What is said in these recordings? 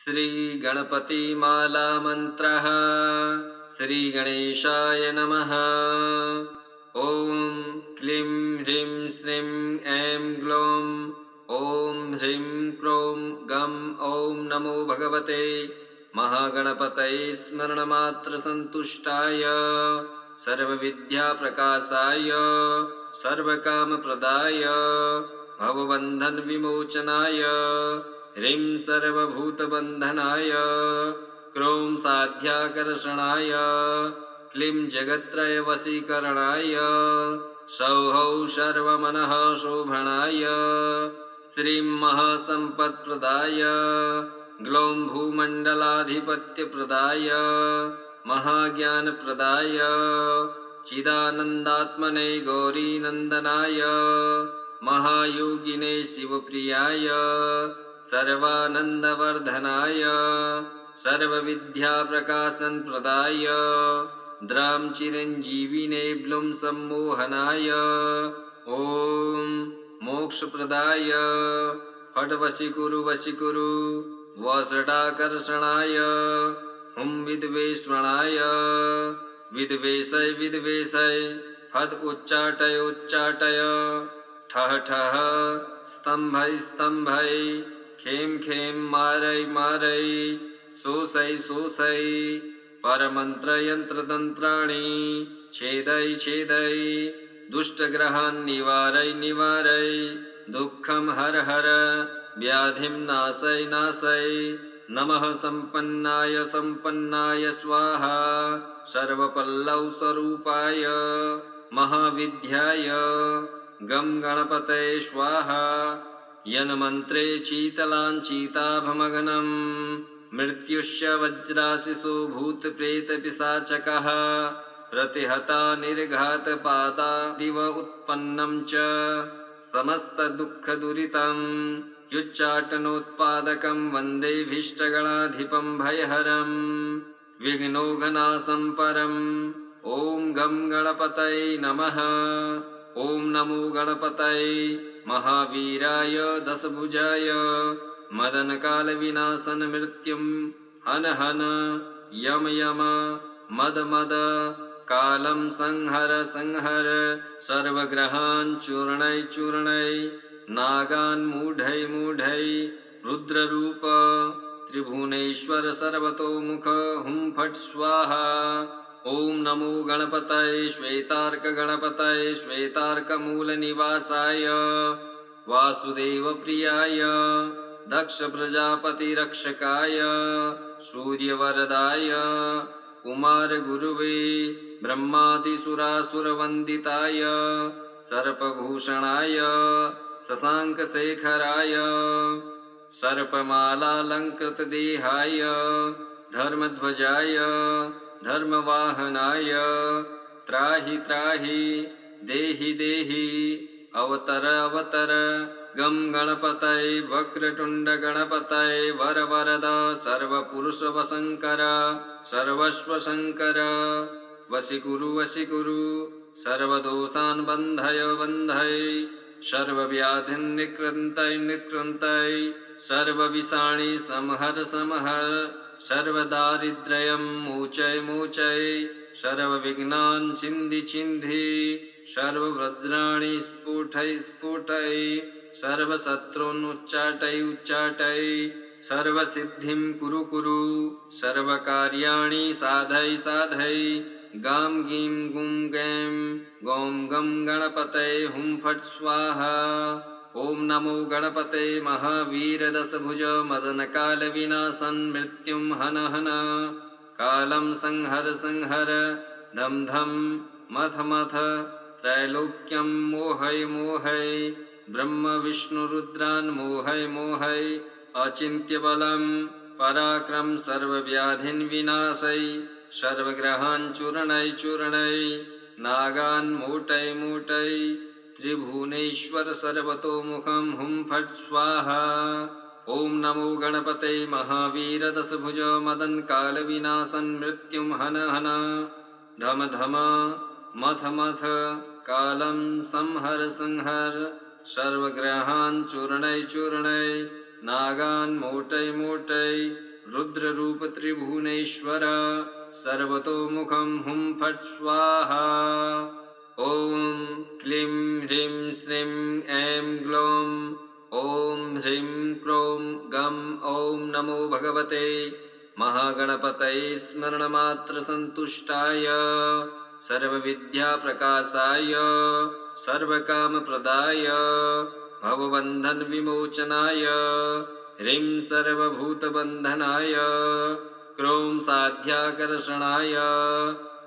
श्रीगणपतिमाला मन्त्रः। श्रीगणेशाय नमः। ॐ क्लीं ह्रीं श्रीं ऐं ग्लौं ॐ ह्रीं क्रों गं ॐ नमो भगवते महागणपतये स्मरणमात्रसन्तुष्टाय सर्वविद्याप्रकाशाय सर्वकामप्रदाय भवबन्धनविमोचनाय ह्रीं सर्वभूतबन्धनाय क्रों साध्याकर्षणाय क्लीं जगत्त्रयवशीकरणाय सौः सर्वमनः शोभनाय श्रीं महासम्पत्प्रदाय ग्लौं भूमण्डलाधिपत्यप्रदाय महाज्ञानप्रदाय चिदानन्दात्मने गौरीनन्दनाय महायोगिने शिवप्रियाय सर्वानन्दवर्धनाय सर्वविद्याप्रकाशनप्रदाय द्रां चिरञ्जीविने ब्लुं सम्मोहनाय ॐ मोक्षप्रदाय फट् वशीकुरु वशीकुरु वषडाकर्षणाय हुं विद्वेषणाय विद्वेषय विद्वेषय फट् उच्चाटय उच्चाटय ठः ठः स्तम्भय स्तम्भय खें खें मारय मारय शोषय शोषय परमन्त्रयन्त्रतन्त्राणि छेदय छेदय दुष्टग्रहान् निवारय निवारय दुःखं हर हर व्याधिं नाशय नाशय नमः सम्पन्नाय सम्पन्नाय स्वाहा सर्वपल्लवस्वरूपाय महाविद्याय गं गणपतये स्वाहा यन्मन्त्रे शीतलाञ्चिताभमगनं मृत्युश्च वज्राशिषो भूतप्रेतपिशाचकः प्रतिहता निर्घातपादादिव उत्पन्नं च समस्तदुःखदुरितं युच्चाटनोत्पादकं वन्दे भीष्टगणाधिपं भयहरं विघ्नौघनाशं परम् ॐ गं गणपतये नमः। ॐ नमो गणपतये महावीराय दशभुजाय मदनकालविनाशन मृत्युं हन हन यम यम मद मद कालं संहर संहर सर्वग्रहान् चूर्णय चूर्णय नागान् मूढय मूढय रुद्ररूप त्रिभुवनेश्वर सर्वतोमुख हुं फट् स्वाहा। ॐ नमो गणपतये श्वेतार्कगणपतये श्वेतार्कमूलनिवासाय वासुदेवप्रियाय दक्षप्रजापतिरक्षकाय सूर्यवरदाय कुमारगुरुवे ब्रह्मादिसुरासुरवन्दिताय सर्पभूषणाय शशाङ्कशेखराय सर्पमालालङ्कृतदेहाय धर्मध्वजाय धर्मवाहनाय त्राहि त्राहि देहि देहि अवतर अवतर गं गणपतये वक्रतुण्ड गणपतये वरवरद सर्वपुरुषवशङ्कर सर्वस्वशङ्कर वशीकुरु वशीकुरु सर्वदोषान् बन्धय बन्धय सर्वव्याधिन् निकृन्तय निकृन्तय सर्वविषाणि संहर संहर सर्वदारिद्र्यं मोचय मोचय सर्वविघ्नान् छिन्धि छिन्धि सर्ववज्राणि स्फुटय स्फुटय सर्वशत्रून् उच्चाटय उच्चाटय सर्वसिद्धिं कुरु कुरु सर्वकार्याणि साधय साधय गां गीं गुं गैं गौं गं गणपतये हुं फट् स्वाहा। ॐ नमो गणपते महावीरदशभुज मदनकालविनाशन मृत्युं हन हन कालं संहर संहर धम धम मथ मथ त्रैलोक्यं मोहय मोहय ब्रह्म विष्णुरुद्रान् मोहय मोहय अचिन्त्यबलं पराक्रम सर्वव्याधिन् विनाशय सर्वग्रहान् चूर्णय चूर्णय नागान् मूटय मूटय त्रिभुवनेश्वर सर्वतोमुखं हुं फट् स्वाहा। ॐ नमो गणपते महावीरदशभुज मदनकालविनाशन मृत्युं हन हन धम धम मथ मथ कालं संहर संहर सर्वग्रहान् चूर्णय चूर्णय नागान् मोटय मोटय रुद्ररूप त्रिभुवनेश्वर सर्वतोमुखं हुं फट् स्वाहा। ॐ क्लीं ह्रीं श्रीं ऐं ग्लौं ॐ ह्रीं क्रों गं ॐ नमो भगवते महागणपतये स्मरणमात्रसन्तुष्टाय सर्वविद्याप्रकाशाय सर्वकामप्रदाय भवबन्धनविमोचनाय ह्रीं सर्वभूतबन्धनाय क्रों साध्याकर्षणाय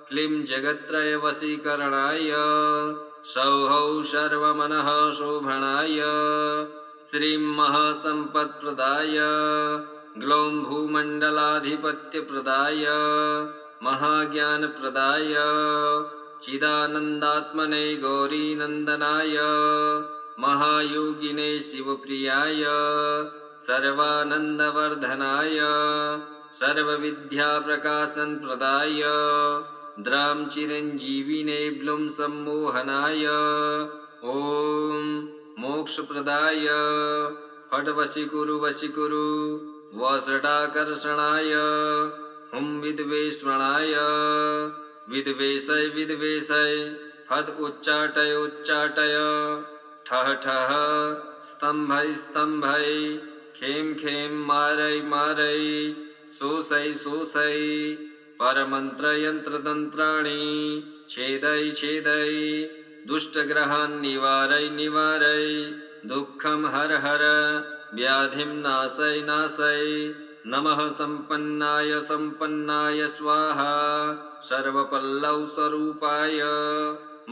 क्लीं जगत्त्रयवशीकरणाय सौः सर्वमनः शोभनाय श्रीं महासम्पत्प्रदाय ग्लौं भूमण्डलाधिपत्यप्रदाय महाज्ञानप्रदाय चिदानन्दात्मने गौरीनन्दनाय महायोगिने शिवप्रियाय सर्वानन्दवर्धनाय सर्वविद्याप्रकाशनप्रदाय द्रां चिरञ्जीविने ब्लुं सम्मोहनाय ॐ मोक्षप्रदाय फट् वशीकुरु वशीकुरु वषडाकर्षणाय हुं विद्वेषणाय विद्वेषय विद्वेषय फट् उच्चाटय उच्चाटय ठः ठः स्तम्भय स्तम्भय खें खें मारय मारय शोषय शोषय परमन्त्रयन्त्रतन्त्राणि छेदय छेदय दुष्टग्रहान् निवारय निवारय दुःखं हर हर व्याधिं नाशय नाशय नमः सम्पन्नाय सम्पन्नाय स्वाहा सर्वपल्लवस्वरूपाय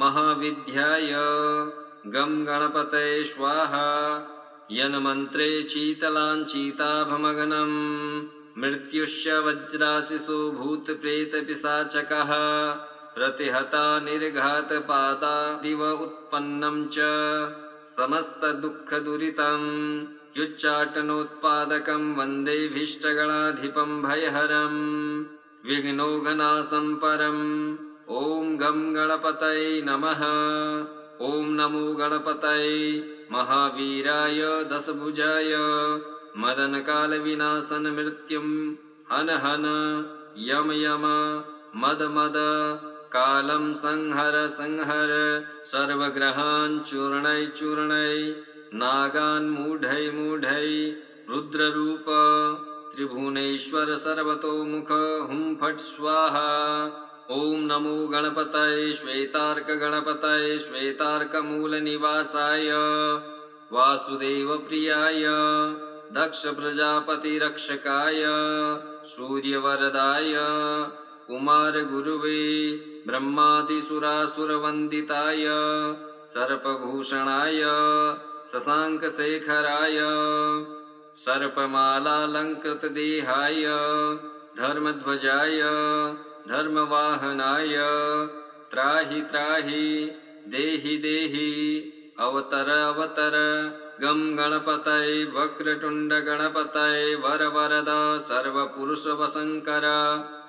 महाविद्याय गं गणपतये स्वाहा। यन्मन्त्रे शीतलाञ्चिताभमगनं मृत्युश्च वज्राशिषो भूतप्रेतपिशाचकः प्रतिहता निर्घातपादादिव उत्पन्नं च समस्तदुःखदुरितं युच्चाटनोत्पादकं वन्देऽभीष्टगणाधिपं भयहरं विघ्नौघनाशं परम्। ॐ गं गणपतये नमः। ॐ नमो गणपतये महावीराय दशभुजाय मदनकालविनाशन मृत्युं हन हन यम यम मद मद कालं संहर संहर सर्वग्रहान् चूर्णय चूर्णय नागान् मूढय मूढय रुद्ररूप त्रिभुवनेश्वर सर्वतोमुख हुं फट् स्वाहा। ॐ नमो गणपतये श्वेतार्कगणपतये श्वेतार्कमूलनिवासाय वासुदेवप्रियाय दक्षप्रजापतिरक्षकाय सूर्यवरदाय कुमारगुरुवे ब्रह्मादिसुरासुरवन्दिताय सर्पभूषणाय शशाङ्कशेखराय सर्पमालालङ्कृतदेहाय धर्मध्वजाय धर्मवाहनाय त्राहि त्राहि देहि देहि अवतर अवतर गं गणपतये वक्रतुण्डगणपतये वरवरद सर्वपुरुषवशङ्कर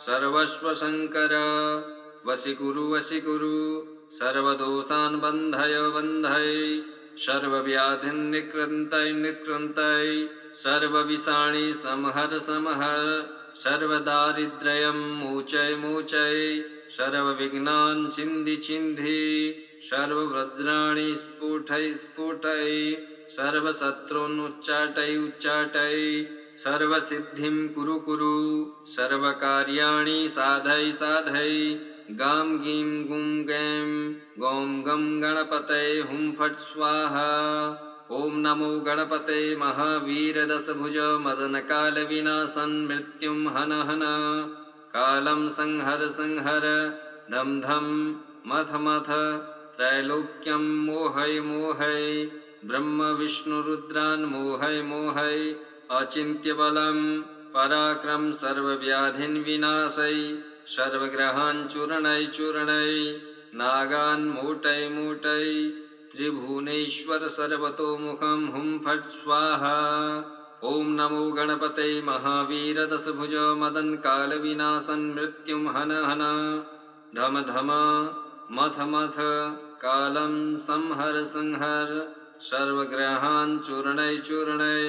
सर्वस्वशङ्कर वशीकुरु वशीकुरु सर्वदोषान् बन्धय बन्धय सर्वव्याधिन् निकृन्तय निकृन्तय सर्वविषाणि संहर संहर सर्वदारिद्र्यं मोचय मोचय सर्वविघ्नान् छिन्धि छिन्धि सर्ववज्राणि स्फुटय स्फुटय सर्वशत्रून् उच्चाटय उच्चाटय सर्वसिद्धिं कुरु कुरु सर्वकार्याणि साधय साधय गां गीं गुं गैं गौं गं गणपतये हुं फट् स्वाहा। ॐ नमो गणपते महावीरदशभुज मदनकालविनाशन मृत्युं हन हन कालं संहर संहर धम धम मथ मथ त्रैलोक्यं मोहय मोहय ब्रह्म विष्णुरुद्रान् मोहय मोहय अचिन्त्यबलं पराक्रम सर्वव्याधिन् विनाशय सर्वग्रहान् चूर्णय चूर्णय नागान् मूटय मूटय त्रिभुवनेश्वर सर्वतोमुखं हुं फट् स्वाहा। ॐ नमो गणपते महावीरदशभुज मदनकालविनाशन मृत्युं हन हन धम धम मथ मथ कालं संहर संहर सर्वग्रहान् चूर्णय चूर्णय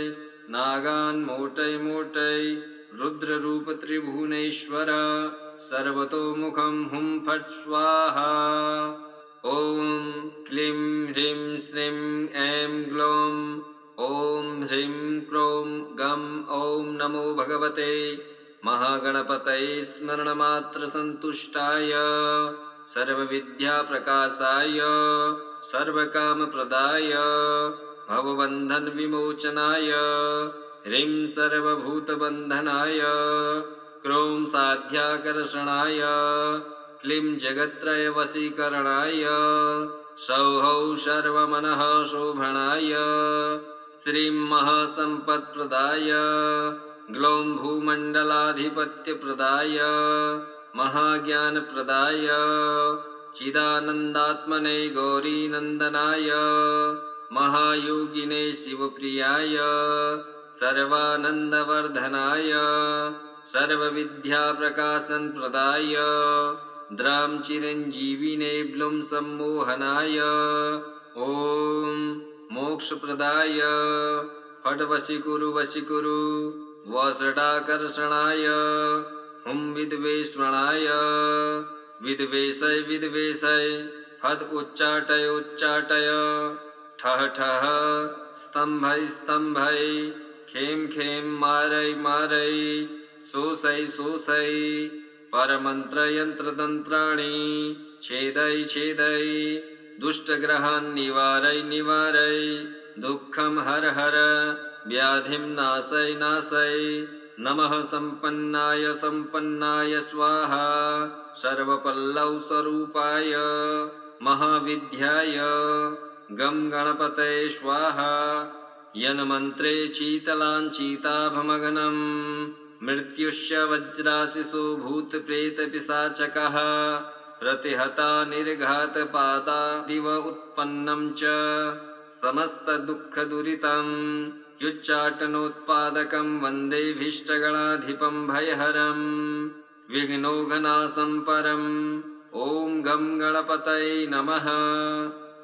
नागान् मोटै मोटै रुद्ररूप त्रिभुवनेश्वर सर्वतोमुखं हुं फट् स्वाहा। ॐ क्लीं ह्रीं श्रीं ऐं ग्लौं ॐ ह्रीं क्रों गं ॐ नमो भगवते महागणपतये स्मरणमात्रसन्तुष्टाय सर्वविद्याप्रकाशाय सर्वकामप्रदाय भवबन्धनविमोचनाय ह्रीं सर्वभूतबन्धनाय क्रों साध्याकर्षणाय क्लीं जगत्त्रयवशीकरणाय सौः सर्वमनः शोभणाय श्रीं महासम्पत्प्रदाय ग्लौं भूमण्डलाधिपत्यप्रदाय महाज्ञानप्रदाय चिदानन्दात्मने गौरीनन्दनाय महायोगिने शिवप्रियाय सर्वानन्दवर्धनाय सर्वविद्याप्रकाशनप्रदाय द्रां चिरञ्जीविने ब्लुं सम्मोहनाय ॐ मोक्षप्रदाय फट् वशीकुरु वशीकुरु वषडाकर्षणाय हुं विद्वेषणाय विद्वेषय विद्वेषय फट् उच्चाटय उच्चाटय ठः ठः स्तम्भय स्तम्भय खें खें मारय मारय शोषय शोषय परमन्त्रयन्त्रतन्त्राणि छेदय छेदय दुष्टग्रहान् निवारय निवारय दुःखं हर हर व्याधिं नाशय नाशय नमः सम्पन्नाय सम्पन्नाय स्वाहा सर्वपल्लव स्वरूपाय महाविद्याय गं गणपतये स्वाहा यन्मन्त्रे शीतलाञ्चिताभमगनं मृत्युश्च वज्राशिषो भूतप्रेतपिशाचकः प्रतिहता निर्घातपादादिव उत्पन्नं च समस्तदुःखदुरितं युच्चाटनोत्पादकं वन्देऽभीष्टगणाधिपं भयहरं विघ्नौघनाशं परम् ॐ गं गणपतये नमः।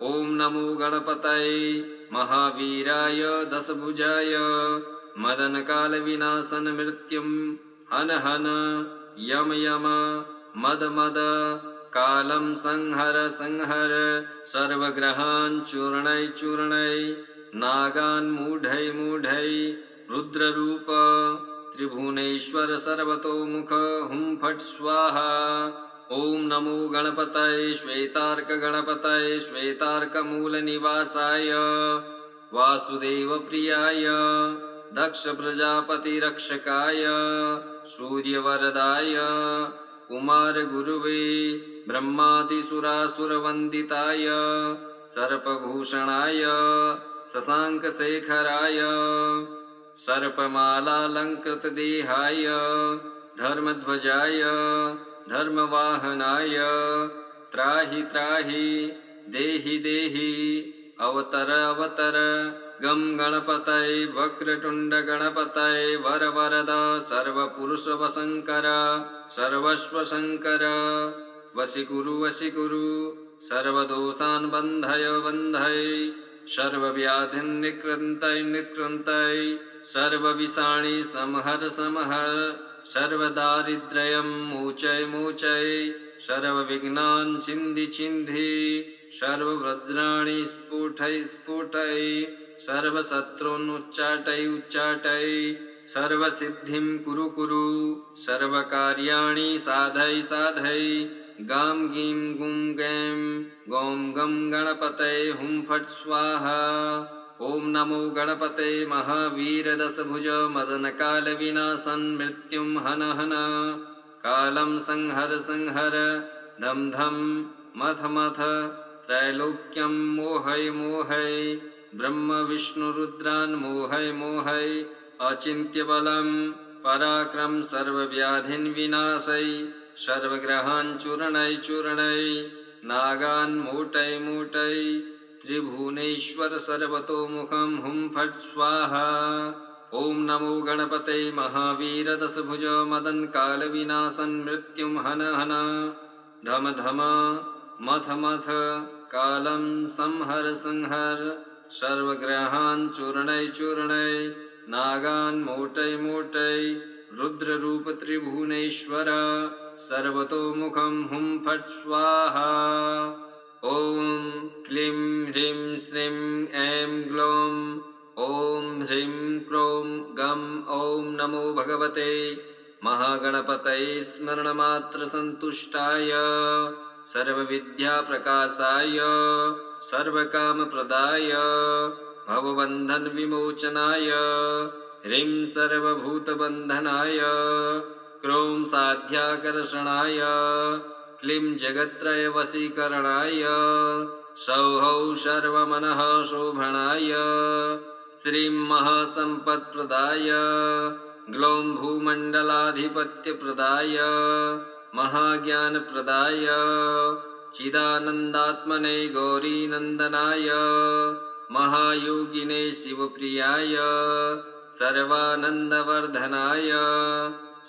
ॐ नमो गणपतये महावीराय दशभुजाय मदनकालविनाशन मृत्युं हन हन यम यम मद मद कालं संहर संहर सर्वग्रहान् चूर्णय चूर्णय नागान् मूढय मूढय रुद्ररूप त्रिभुवनेश्वर सर्वतोमुख हुं फट् स्वाहा। ॐ नमो गणपतये श्वेतार्कगणपतये श्वेतार्कमूलनिवासाय वासुदेवप्रियाय दक्षप्रजापतिरक्षकाय सूर्यवरदाय कुमारगुरुवे ब्रह्मादिसुरासुरवन्दिताय सर्पभूषणाय शशाङ्कशेखराय सर्पमालालङ्कृतदेहाय धर्मध्वजाय धर्मवाहनाय त्राहि त्राहि देहि देहि अवतर अवतर गं गणपतये वक्रतुण्डगणपतये वरवरद सर्वपुरुषवशङ्कर सर्वस्वशङ्कर वशीकुरु वशीकुरु सर्वदोषान् बन्धय बन्धय सर्वव्याधिन् निकृन्तय निकृन्तय सर्वविषाणि संहर संहर सर्वदारिद्र्यं मोचय मोचय सर्वविघ्नान् छिन्धि छिन्धि सर्ववज्राणि स्फुटय स्फुटय सर्वशत्रून् उच्चाटय उच्चाटय सर्वसिद्धिं कुरु कुरु सर्वकार्याणि साधय साधय गां गीं गुं गैं गौं गं गणपतये हुं फट् स्वाहा। ॐ नमो गणपते महावीर दशभुज मदनकालविनाशन मृत्युं हन हन कालं संहर संहर धम धम मथ मथ त्रैलोक्यं मोहय मोहय ब्रह्म विष्णु रुद्रान् मोहय मोहय अचिन्त्यबलं पराक्रम सर्वव्याधिन् विनाशय सर्वग्रहान् चूर्णय चूर्णय नागान् मूटय मूटय त्रिभुवनेश्वर सर्वतोमुखं हुं फट् स्वाहा। ॐ नमो गणपते महावीर दशभुज मदनकालविनाशन मृत्युं हन हन धम धम मथ मथ कालं संहर संहर सर्वग्रहान् चूर्णय चूर्णय नागान् मोटै मोटै रुद्ररूप त्रिभुवनेश्वर सर्वतोमुखं हुं फट् स्वाहा। ॐ क्लीं ह्रीं श्रीं ऐं ग्लौं ॐ ह्रीं क्रों गं ॐ नमो भगवते महागणपतये स्मरणमात्रसन्तुष्टाय सर्वविद्याप्रकाशाय सर्वकामप्रदाय भवबन्धनविमोचनाय ह्रीं सर्वभूतबन्धनाय क्रों साध्याकर्षणाय क्लीं जगत्त्रयवशीकरणाय सौः सर्वमनः शोभनाय श्रीं महासम्पत्प्रदाय ग्लौं भूमण्डलाधिपत्यप्रदाय महाज्ञानप्रदाय चिदानन्दात्मने गौरीनन्दनाय महायोगिने शिवप्रियाय सर्वानन्दवर्धनाय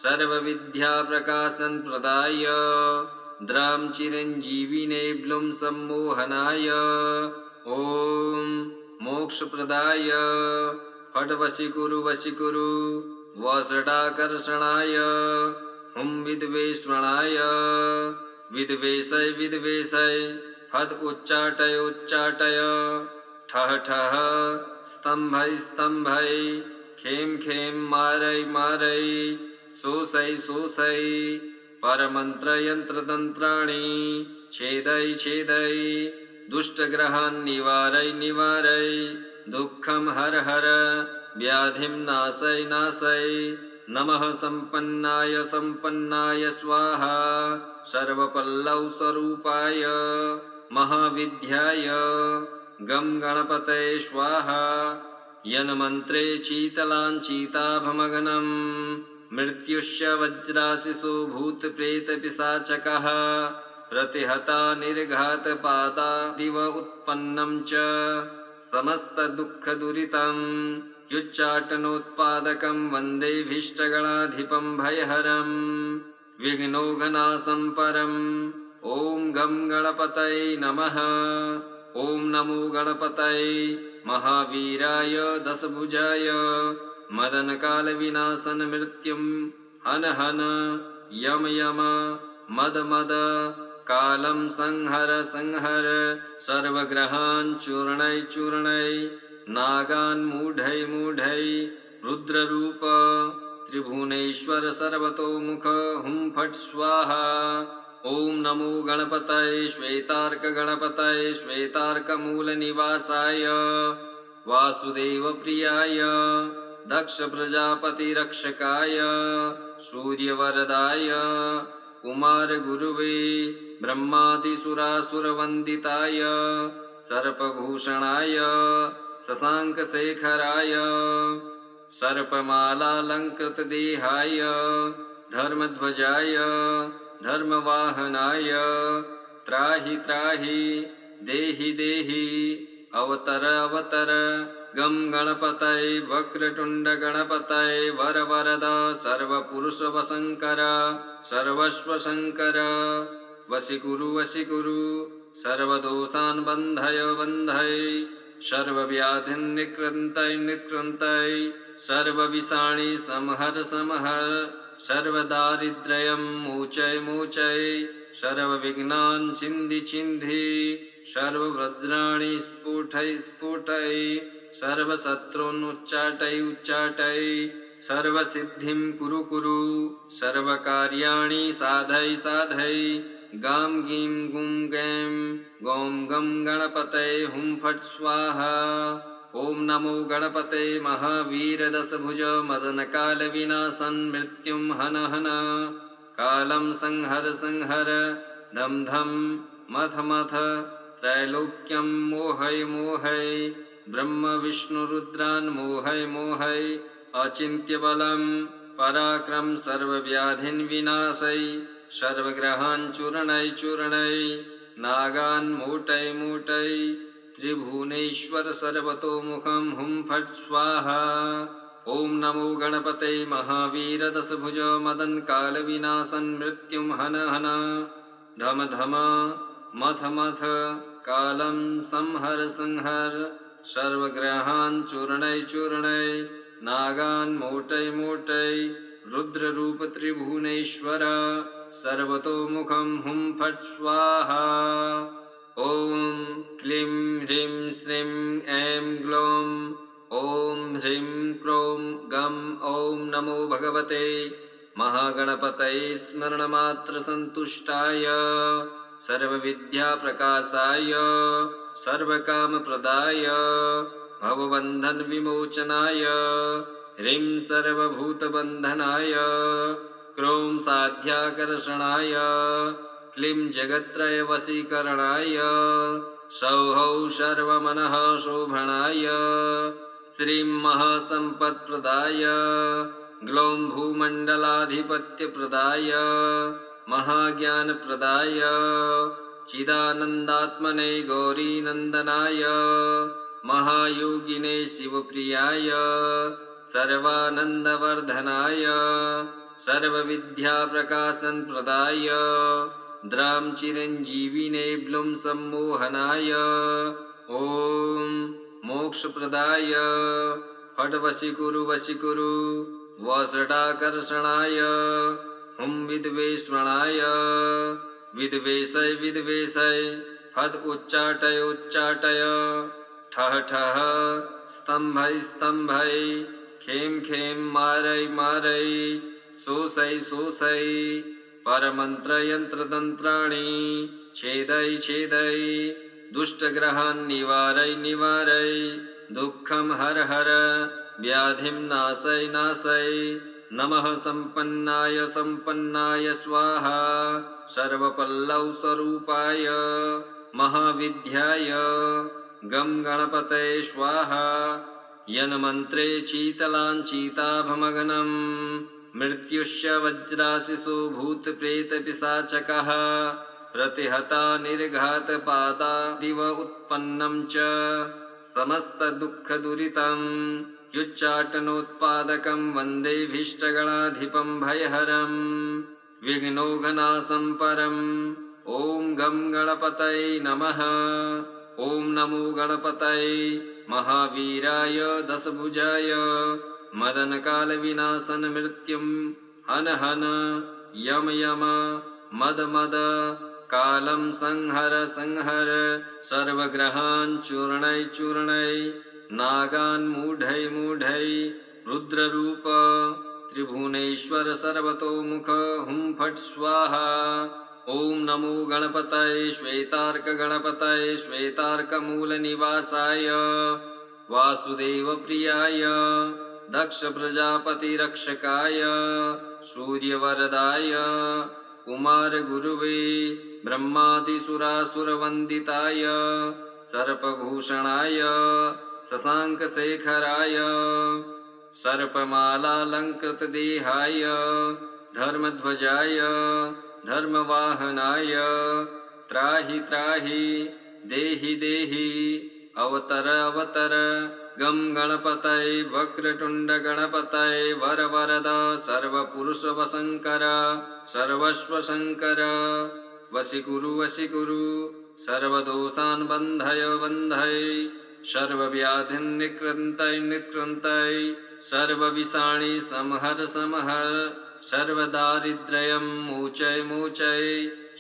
सर्वविद्याप्रकाशनप्रदाय द्रां चिरञ्जीविने ब्लुं सम्मोहनाय ॐ मोक्षप्रदाय फट् वशीकुरु वशीकुरु वषडाकर्षणाय हुं विद्वेषणाय विद्वेषय विद्वेषय फट् उच्चाटय उच्चाटय ठः ठः स्तम्भय स्तम्भय खें खें मारय मारय शोषय शोषय परमन्त्रयन्त्रतन्त्राणि छेदय छेदय दुष्टग्रहान् निवारय निवारय दुःखं हर हर व्याधिं नाशय नाशय नमः सम्पन्नाय सम्पन्नाय स्वाहा सर्वपल्लव स्वरूपाय महाविद्याय गं गणपतये स्वाहा। यन्मन्त्रे शीतलाञ्चिताभमगनं मृत्युश्च वज्राशिषो भूतप्रेतपिशाचकः प्रतिहता निर्घातपादादिव उत्पन्नं च समस्तदुःखदुरितं युच्चाटनोत्पादकं वन्दे भीष्टगणाधिपं भयहरं विघ्नौघनाशं परम्। ॐ गं गणपतये नमः। ॐ नमो गणपतये महावीराय दशभुजाय मदनकालविनाशन मृत्युं हन हन यम यम मद मद कालं संहर संहर सर्वग्रहान् चूर्णय चूर्णय नागान् मूढय मूढय रुद्ररूप त्रिभुवनेश्वर सर्वतोमुख हुं फट् स्वाहा। ॐ नमो गणपतये श्वेतार्कगणपतये श्वेतार्कमूलनिवासाय वासुदेवप्रियाय दक्षप्रजापतिरक्षकाय सूर्यवरदाय कुमारगुरुवे ब्रह्मादिसुरासुरवन्दिताय सर्पभूषणाय शशाङ्कशेखराय सर्पमालालङ्कृतदेहाय धर्मध्वजाय धर्मवाहनाय त्राहि त्राहि देहि देहि अवतर अवतर गं गणपतये वक्रतुण्ड गणपतये वरवरद सर्वपुरुषवशङ्कर सर्वस्वशङ्कर वशीकुरु वशीकुरु सर्वदोषान् बन्धय बन्धय सर्वव्याधिन् निकृन्तय निकृन्तय सर्वविषाणि संहर संहर सर्वदारिद्र्यं मोचय मोचय सर्वविघ्नान् छिन्धि छिन्धि सर्ववज्राणि स्फुटय स्फुटय सर्वशत्रून् उच्चाटय उच्चाटय सर्वसिद्धिं कुरु कुरु सर्वकार्याणि साधय साधय गां गीं गुं गैं गौं गं गणपतये हुं फट् स्वाहा। ॐ नमो गणपते महावीरदशभुज मदनकालविनाशन् मृत्युं हन हन कालं संहर संहर धम धम मथ मथ त्रैलोक्यं मोहय मोहय ब्रह्म विष्णुरुद्रान् मोहय मोहय अचिन्त्यबलं पराक्रम सर्वव्याधिन् विनाशय सर्वग्रहान् चूर्णय चूर्णय नागान् मोटय मोटय त्रिभुवनेश्वर सर्वतोमुखं हुं फट् स्वाहा। ॐ नमो गणपते महावीरदशभुज मदनकालविनाशन् मृत्युं हन हन धम धम मथ मथ कालं संहर संहर सर्वग्रहान् चूर्णय चूर्णय नागान् मोटय मोटय रुद्ररूप त्रिभुवनेश्वर सर्वतोमुखं हुं फट् स्वाहा। ॐ क्लीं ह्रीं श्रीं ऐं ग्लौं ॐ ह्रीं क्रों गं ॐ नमो भगवते महागणपतये स्मरणमात्रसन्तुष्टाय सर्वविद्याप्रकाशाय सर्वकामप्रदाय भवबन्धनविमोचनाय ह्रीं सर्वभूतबन्धनाय क्रों साध्याकर्षणाय क्लीं जगत्त्रयवशीकरणाय सौः सर्वमनः शोभनाय श्रीं महासम्पत्प्रदाय ग्लौं भूमण्डलाधिपत्यप्रदाय महाज्ञानप्रदाय चिदानन्दात्मने गौरीनन्दनाय महायोगिने शिवप्रियाय सर्वानन्दवर्धनाय सर्वविद्याप्रकाशनप्रदाय द्रां चिरञ्जीविने ब्लुं सम्मोहनाय ॐ मोक्षप्रदाय फट् वशीकुरु वशीकुरु वषडाकर्षणाय हुं विद्वेषणाय विद्वेषय विद्वेषय फट् उच्चाटय उच्चाटय ठः ठः स्तम्भय स्तम्भय खें खें मारय मारय शोषय शोषय परमन्त्रयन्त्रतन्त्राणि छेदय छेदय दुष्टग्रहान् निवारय निवारय दुःखं हर हर व्याधिं नाशय नाशय नमः सम्पन्नाय सम्पन्नाय स्वाहा सर्वपल्लवस्वरूपाय महाविद्याय गं गणपतये स्वाहा। यन्मन्त्रे शीतलाञ्चिताभमगनं मृत्युश्च वज्राशिषो भूतप्रेतपिशाचकः प्रतिहता निर्घातपादादिव उत्पन्नं च समस्तदुःखदुरितं युच्चाटनोत्पादकं वन्दे भीष्टगणाधिपं भयहरं विघ्नौघनाशं परम्। ॐ गं गणपतये नमः। ॐ नमो गणपतये महावीराय दशभुजाय मदनकालविनाशन मृत्युं हन हन यम यम मद मद कालं संहर संहर सर्वग्रहान् चूर्णय चूर्णय नागान् मूढय मूढय रुद्ररूप त्रिभुवनेश्वर सर्वतोमुख हुं फट् स्वाहा। ॐ नमो गणपतये श्वेतार्कगणपतये श्वेतार्कमूलनिवासाय वासुदेवप्रियाय दक्षप्रजापतिरक्षकाय सूर्यवरदाय कुमारगुरुवे ब्रह्मादिसुरासुरवन्दिताय सर्पभूषणाय शशाङ्कशेखराय सर्पमालालङ्कृतदेहाय धर्मध्वजाय धर्मवाहनाय त्राहि त्राहि देहि देहि अवतर अवतर गं गणपतये वक्रतुण्डगणपतये वरवरद सर्वपुरुषवशङ्कर सर्वस्वशङ्कर वशीकुरु वशीकुरु सर्वदोषान् बन्धय बन्धय सर्वव्याधिन् निकृन्तय निकृन्तय सर्वविषाणि संहर संहर सर्वदारिद्र्यं मोचय मोचय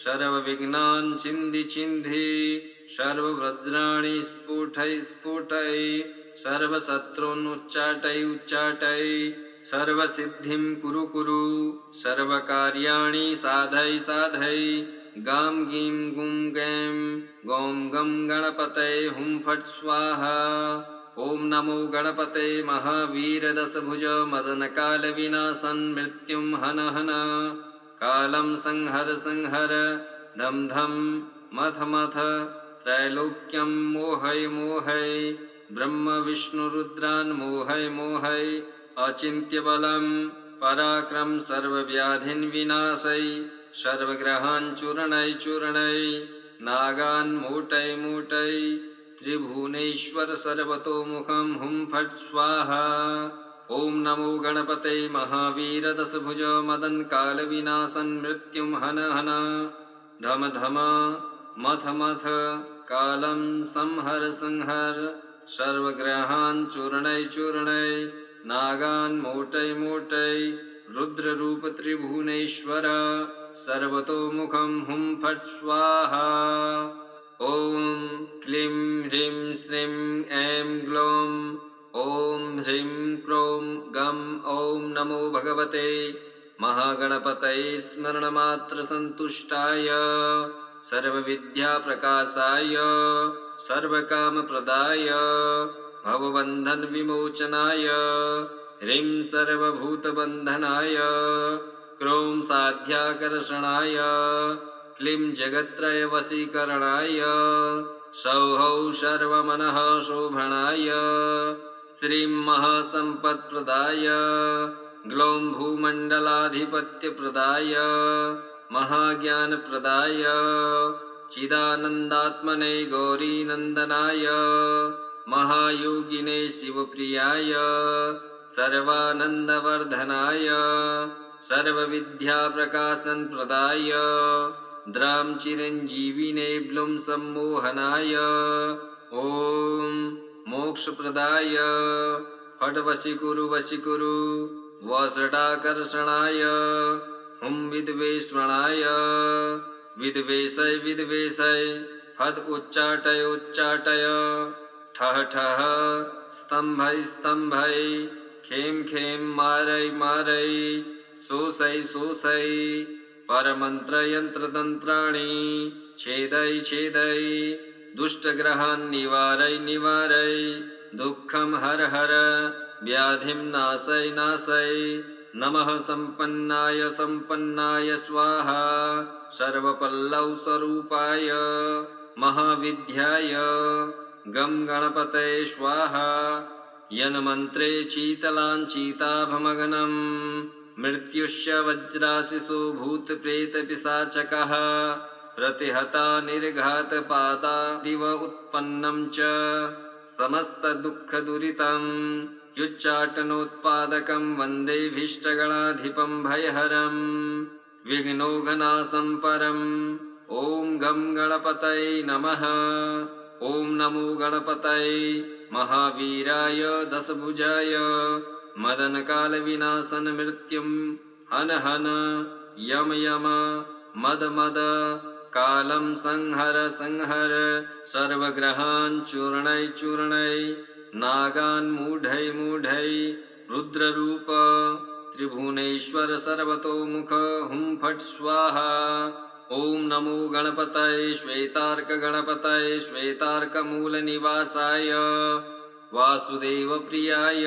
सर्वविघ्नान् छिन्धि छिन्धि सर्ववज्राणि स्फुटय स्फुटय सर्वशत्रून् उच्चाटय उच्चाटय सर्वसिद्धिं कुरु कुरु सर्वकार्याणि साधय साधय गां गीं गुं गैं गौं गं गणपतये हुं फट् स्वाहा। ॐ नमो गणपते महावीरदशभुज मदनकालविनाशन मृत्युं हन हन कालं संहर संहर धम धम मथ मथ त्रैलोक्यं मोहय मोहय ब्रह्म विष्णुरुद्रान् मोहय मोहय अचिन्त्यबलं पराक्रम सर्वव्याधिन् विनाशय सर्वग्रहान् चूर्णय चूर्णय नागान् मोटय मोटय त्रिभुवनेश्वर सर्वतोमुखं हुं फट् स्वाहा। ॐ नमो गणपते महावीरदशभुज मदनकालविनाशन मृत्युं हन हन धम धम मथ मथ कालं संहर संहर सर्वग्रहान् चूर्णय चूर्णय नागान् मोटै मोटै रुद्ररूप त्रिभुवनेश्वर सर्वतोमुखं हुं फट् स्वाहा। ॐ क्लीं ह्रीं श्रीं ऐं ग्लौं ॐ ह्रीं क्रों गं ॐ नमो भगवते महागणपतये स्मरणमात्रसन्तुष्टाय सर्वविद्याप्रकाशाय सर्वकामप्रदाय भवबन्धनविमोचनाय ह्रीं सर्वभूतबन्धनाय क्रों साध्याकर्षणाय क्लीं जगत्त्रयवशीकरणाय सौः सर्वमनः शोभनाय श्रीं महासम्पत्प्रदाय ग्लौं भूमण्डलाधिपत्यप्रदाय महाज्ञानप्रदाय चिदानन्दात्मने गौरीनन्दनाय महायोगिने शिवप्रियाय सर्वानन्दवर्धनाय सर्वविद्याप्रकाशनप्रदाय द्रां चिरञ्जीविने ब्लुं सम्मोहनाय ॐ मोक्षप्रदाय फट् वशीकुरु वशीकुरु वषडाकर्षणाय हुं विद्वेषणाय विद्वेषय विद्वेषय फट् उच्चाटय उच्चाटय ठः ठः स्तम्भय स्तम्भय खें खें मारय मारय शोषय शोषय परमन्त्रयन्त्रतन्त्राणि छेदय छेदय दुष्टग्रहान् निवारय निवारय दुःखं हर हर व्याधिं नाशय नाशय नमः सम्पन्नाय सम्पन्नाय स्वाहा सर्वपल्लवस्वरूपाय महाविद्याय गं गणपतये स्वाहा यन्मन्त्रे शीतलाञ्चिताभमगनं मृत्युश्च वज्राशिषो भूतप्रेतपिशाचकः प्रतिहता निर्घातपादादिव उत्पन्नं च समस्तदुःखदुरितं युच्चाटनोत्पादकं वन्दे भीष्टगणाधिपं भयहरं विघ्नौघनाशं परम् ॐ गं गणपतये नमः। ॐ नमो गणपतये महावीराय दशभुजाय मदनकालविनाशन मृत्युं हन हन यम यम मद मद कालं संहर संहर सर्वग्रहान् चूर्णय चूर्णय नागान् मूढय मूढय रुद्ररूप त्रिभुवनेश्वर सर्वतोमुख हुं फट् स्वाहा। ॐ नमो गणपतये श्वेतार्कगणपतये श्वेतार्कमूलनिवासाय वासुदेवप्रियाय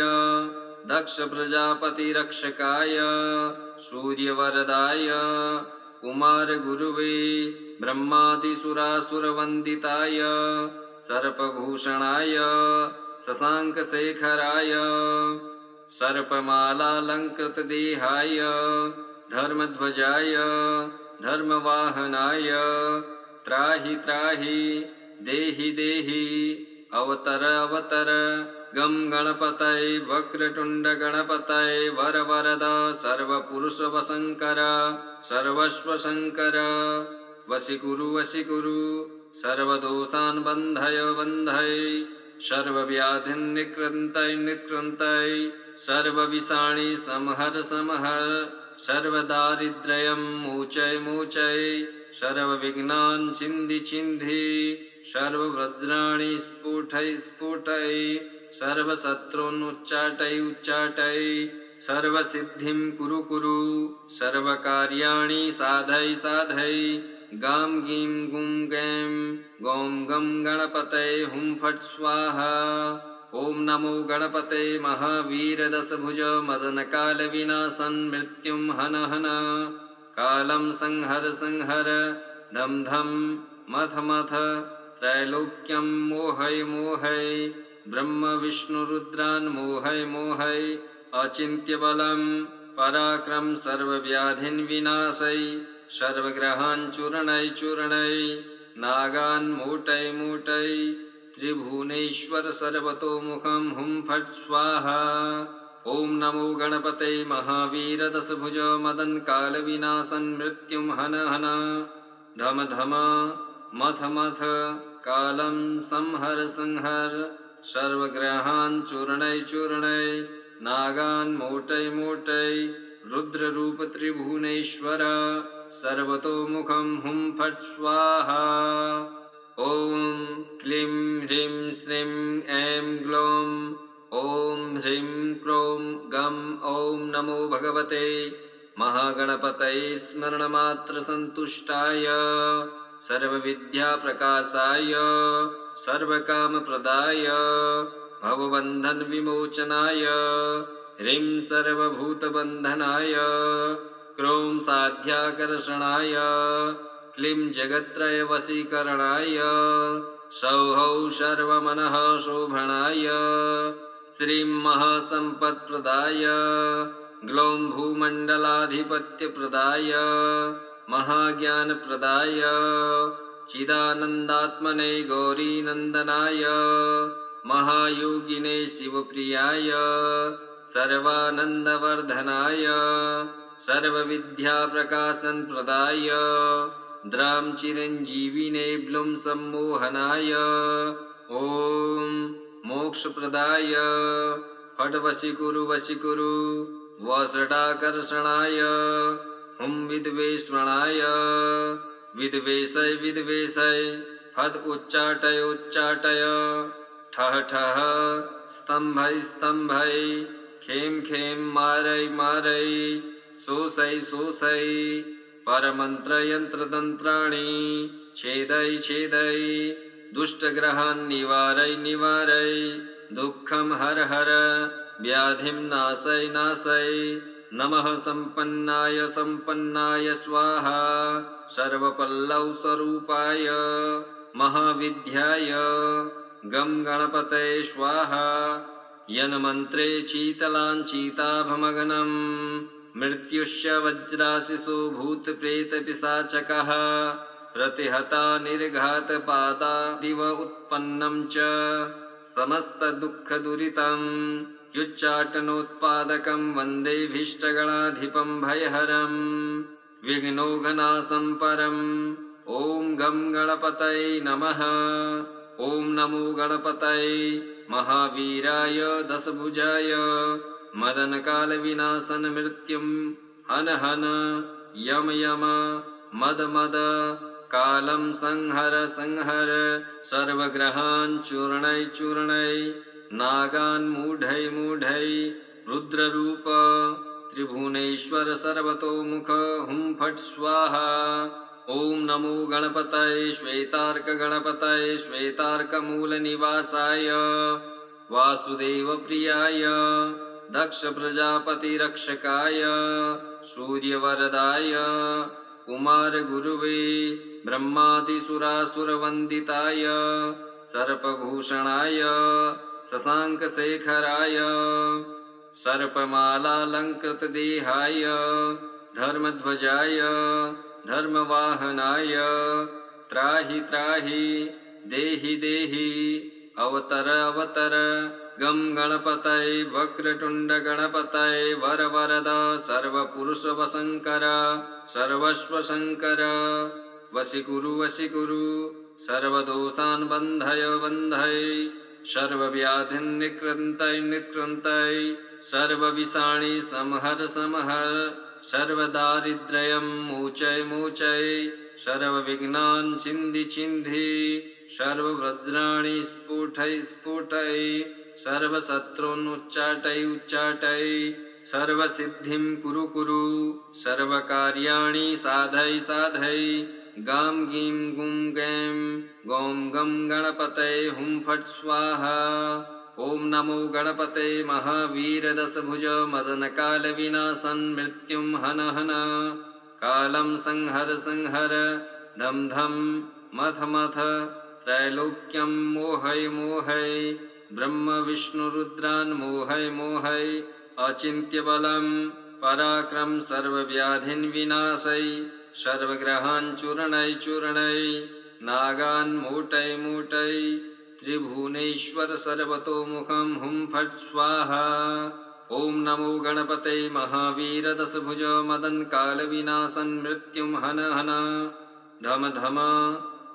दक्षप्रजापतिरक्षकाय सूर्यवरदाय कुमारगुरुवे ब्रह्मादिसुरासुरवन्दिताय सर्पभूषणाय शशाङ्कशेखराय सर्पमालालङ्कृतदेहाय धर्मध्वजाय धर्मवाहनाय त्राहि त्राहि देहि देहि अवतर अवतर गं गणपतये वक्रतुण्डगणपतये वरवरद सर्वपुरुषवशङ्कर सर्वस्वशङ्कर वशीकुरु वशीकुरु सर्वदोषान् बन्धय बन्धय सर्वव्याधिन् निकृन्तय निकृन्तय सर्वविषाणि संहर संहर सर्वदारिद्र्यं मोचय मोचय सर्वविघ्नान् छिन्धि छिन्धि सर्ववज्राणि स्फुटय स्फुटय सर्वशत्रून् उच्चाटय उच्चाटय सर्वसिद्धिं कुरु कुरु सर्वकार्याणि साधय साधय गां गीं गुं गैं गौं गं गणपतये हुं फट् स्वाहा। ॐ नमो गणपते महावीर दशभुज मदनकालविनाशन मृत्युं हन हन कालं संहर संहर धम धम मथ मथ त्रैलोक्यं मोहय मोहय ब्रह्म विष्णुरुद्रान् मोहय मोहय अचिन्त्यबलं पराक्रम सर्वव्याधिन् विनाशय सर्वग्रहान् चूर्णय चूर्णय नागान् मूटय मूटय त्रिभुवनेश्वर सर्वतोमुखं हुं फट् स्वाहा। ॐ नमो गणपते महावीर दशभुज मदनकालविनाशन मृत्युं हन हन धम धम मथ मथ कालं संहर संहर सर्वग्रहान् चूर्णय चूर्णय नागान् मोटै मोटै रुद्ररूप त्रिभुवनेश्वर सर्वतोमुखं हुं फट् स्वाहा। ॐ क्लीं ह्रीं श्रीं ऐं ग्लौं ॐ ह्रीं क्रों गं ॐ नमो भगवते महागणपतये स्मरणमात्रसन्तुष्टाय सर्वविद्याप्रकाशाय सर्वकामप्रदाय भवबन्धनविमोचनाय ह्रीं सर्वभूतबन्धनाय क्रों साध्याकर्षणाय क्लीं जगत्त्रयवशीकरणाय सौः सर्वमनः शोभनाय श्रीं महासम्पत्प्रदाय ग्लौं भूमण्डलाधिपत्यप्रदाय महाज्ञानप्रदाय चिदानन्दात्मने गौरीनन्दनाय महायोगिने शिवप्रियाय सर्वानन्दवर्धनाय सर्वविद्याप्रकाशनप्रदाय द्रां चिरञ्जीविने ब्लुं सम्मोहनाय ॐ मोक्षप्रदाय फट् वशीकुरु वशीकुरु वषडाकर्षणाय हुं विद्वेषणाय विद्वेषय विद्वेषय फट् उच्चाटय उच्चाटय ठः ठः स्तम्भय स्तम्भय खें खें मारय मारय शोषय शोषय परमन्त्रयन्त्रतन्त्राणि छेदय छेदय दुष्टग्रहान् निवारय निवारय दुःखं हर हर व्याधिं नाशय नाशय नमः सम्पन्नाय सम्पन्नाय स्वाहा सर्वपल्लव स्वरूपाय महाविद्याय गं गणपतये स्वाहा। यन्मन्त्रे शीतलाञ्चिताभमगनं मृत्युश्च वज्राशिषो भूतप्रेतपिशाचकः प्रतिहता निर्घातपादादिव उत्पन्नं च समस्तदुःखदुरितं युच्चाटनोत्पादकं वन्दे भीष्टगणाधिपं भयहरं विघ्नौघनाशं परम्। ॐ गं गणपतये नमः। ॐ नमो गणपतये महावीराय दशभुजाय मदनकालविनाशन मृत्युं हन हन यम यम मद मद कालं संहर संहर सर्वग्रहान् चूर्णय चूर्णय नागान् मूढय मूढय रुद्ररूप त्रिभुवनेश्वर सर्वतोमुख हुं फट् स्वाहा। ॐ नमो गणपतये श्वेतार्कगणपतये श्वेतार्कमूलनिवासाय वासुदेवप्रियाय दक्षप्रजापतिरक्षकाय सूर्यवरदाय कुमारगुरुवे ब्रह्मादिसुरासुरवन्दिताय सर्पभूषणाय शशाङ्कशेखराय सर्पमालालङ्कृतदेहाय धर्मध्वजाय धर्मवाहनाय त्राहि त्राहि देहि देहि अवतर अवतर गं गणपतये वक्रतुण्ड गणपतये वरवरद सर्वपुरुषवशङ्कर सर्वस्वशङ्कर वशीकुरु वशीकुरु सर्वदोषान् बन्धय बन्धय सर्वव्याधिन् निकृन्तय निकृन्तय सर्वविषाणि संहर संहर सर्वदारिद्र्यं मोचय मोचय सर्वविघ्नान् छिन्धि छिन्धि सर्ववज्राणि स्फुटय स्फुटय सर्वशत्रून् उच्चाटय उच्चाटय सर्वसिद्धिं कुरु कुरु सर्वकार्याणि साधय साधय गां गीं गुं गैं गौं गं गणपतये हुं फट् स्वाहा। ॐ नमो गणपतये महावीरदशभुज मदनकालविनाशन् मृत्युं हन हन कालं संहर संहर धम धम मथ मथ त्रैलोक्यं मोहय मोहय ब्रह्म विष्णुरुद्रान् मोहय मोहय अचिन्त्यबलं पराक्रम सर्वव्याधिन् विनाशय सर्वग्रहान् चूर्णय चूर्णय नागान् मोटय मोटय त्रिभुवनेश्वर सर्वतोमुखं हुं फट् स्वाहा। ॐ नमो गणपतये महावीरदशभुज मदनकालविनाशन् मृत्युं हन हन धम धम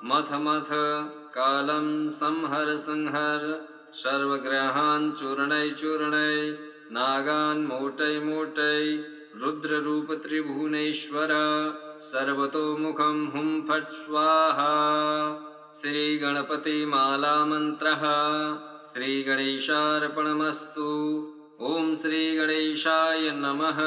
मथ मथ कालं संहर संहर सर्वग्रहान् चूर्णय चूर्णय नागान् मोटय मोटय रुद्ररूप त्रिभुवनेश्वर सर्वतोमुखं हुं फट् स्वाहा। श्रीगणपति माला मन्त्रः श्रीगणेशार्पणमस्तु। ॐ श्रीगणेशाय नमः।